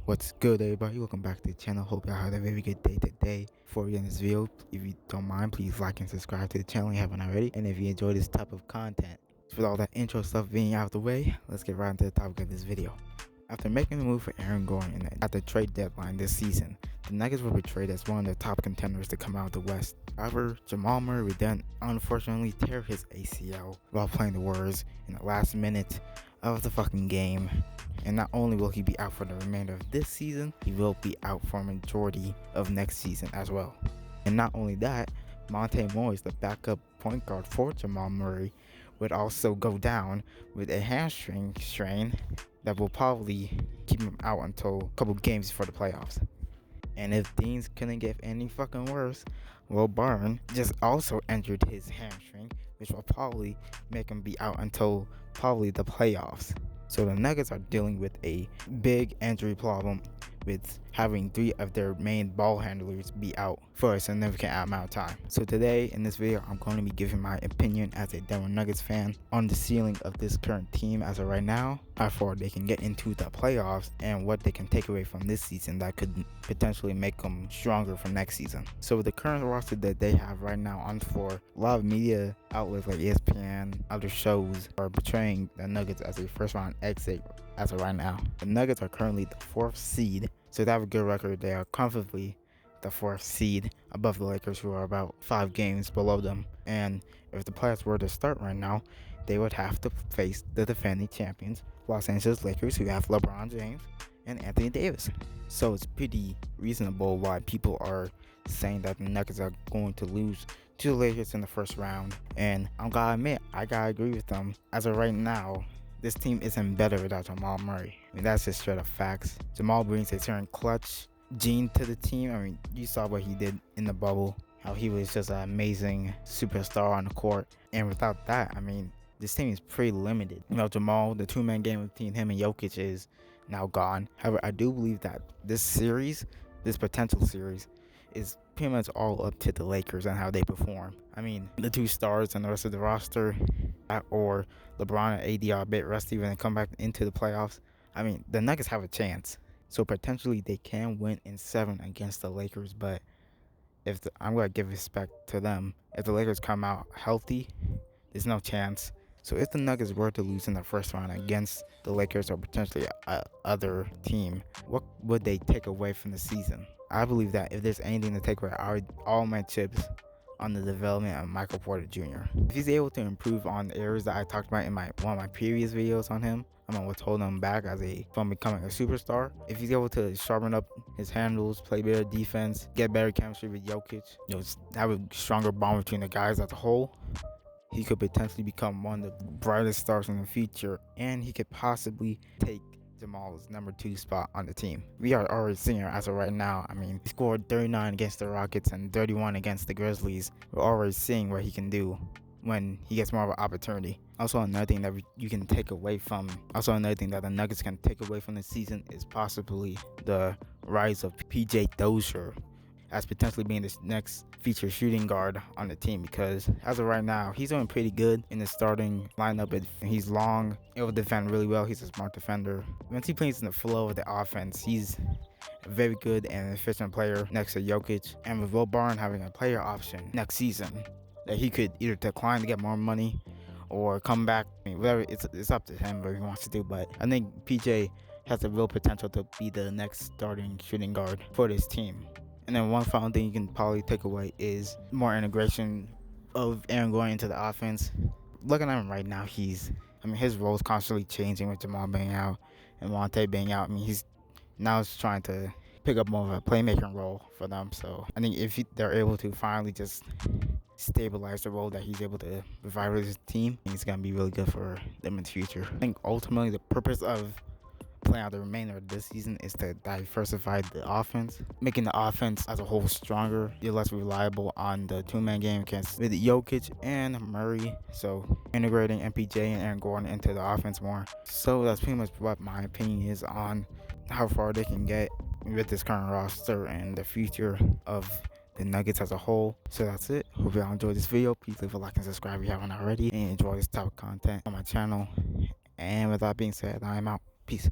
What's good, everybody? Welcome back to the channel. Hope y'all had a very good day today. Before we end this video, if you don't mind, please like and subscribe to the channel if you haven't already. And if you enjoy this type of content, with all that intro stuff being out of the way, let's get right into the topic of this video. After making the move for Aaron Gordon at the trade deadline this season, the Nuggets were portrayed as one of the top contenders to come out of the West. However, Jamal Murray would then unfortunately tear his ACL while playing the Warriors in the last minute of the fucking game. And not only will he be out for the remainder of this season, he will be out for a majority of next season as well. And not only that, Monte Morris, the backup point guard for Jamal Murray, would also go down with a hamstring strain that will probably keep him out until a couple games before the playoffs. And if things couldn't get any fucking worse, Barton just also injured his hamstring, which will probably make him be out until probably the playoffs. So the Nuggets are dealing with a big injury problem with having 3 of their main ball handlers be out for a significant amount of time. So today in this video, I'm going to be giving my opinion as a Denver Nuggets fan on the ceiling of this current team as of right now, how far they can get into the playoffs, and what they can take away from this season that could potentially make them stronger for next season. So with the current roster that they have right now on the floor, a lot of media outlets like ESPN, other shows are portraying the Nuggets as a first round exit as of right now. The Nuggets are currently the 4th seed, so they have a good record. They are comfortably the 4th seed above the Lakers, who are about 5 games below them. And if the playoffs were to start right now, they would have to face the defending champions, Los Angeles Lakers, who have LeBron James and Anthony Davis. So it's pretty reasonable why people are saying that the Nuggets are going to lose to the Lakers in the first round. And I'm gonna admit, I gotta agree with them. As of right now, this team isn't better without Jamal Murray. I mean, that's just straight up facts. Jamal brings a certain clutch gene to the team. I mean, you saw what he did in the bubble, how he was just an amazing superstar on the court. And without that, I mean, this team is pretty limited. You know, Jamal, the 2-man game between him and Jokic is now gone. However, I do believe that this series, this potential series, is pretty much all up to the Lakers and how they perform. I mean, the 2 stars and the rest of the roster, or LeBron and AD are a bit rusty when they come back into the playoffs. I mean, the Nuggets have a chance. So potentially they can win in 7 against the Lakers, but I'm going to give respect to them. If the Lakers come out healthy, there's no chance. So if the Nuggets were to lose in the first round against the Lakers or potentially other team, what would they take away from the season? I believe that if there's anything to take away, I would all my chips on the development of Michael Porter Jr. If he's able to improve on the areas that I talked about in one of my previous videos on him, what's holding him back from becoming a superstar. If he's able to sharpen up his handles, play better defense, get better chemistry with Jokic, have a stronger bond between the guys as a whole, he could potentially become one of the brightest stars in the future, and he could possibly take Jamal's number 2 spot on the team. We are already seeing as of right now. I mean, he scored 39 against the Rockets and 31 against the Grizzlies. We're already seeing what he can do when he gets more of an opportunity. Also, another thing that the Nuggets can take away from the season is possibly the rise of PJ Dozier as potentially being the next featured shooting guard on the team, because as of right now, he's doing pretty good in the starting lineup. He's long, he'll defend really well, he's a smart defender. Once he plays in the flow of the offense, he's a very good and efficient player next to Jokic. And with Barton having a player option next season, that he could either decline to get more money or come back. I mean, whatever, it's up to him what he wants to do. But I think PJ has the real potential to be the next starting shooting guard for this team. And then one final thing you can probably take away is more integration of Aaron going into the offense. Looking at him right now, his role is constantly changing with Jamal being out and Monte being out. I mean, he's now trying to pick up more of a playmaking role for them. So I think if they're able to finally just stabilize the role that he's able to provide with his team, it's going to be really good for them in the future. I think ultimately the purpose of playing out the remainder of this season is to diversify the offense, making the offense as a whole stronger. You're less reliable on the 2-man game with Jokic and Murray, so integrating MPJ and Aaron Gordon into the offense more. So that's pretty much what my opinion is on how far they can get with this current roster and the future of the Nuggets as a whole. So that's it. Hope y'all enjoyed this video. Please leave a like and subscribe if you haven't already, and enjoy this type of content on my channel. And with that being said, I'm out. Peace.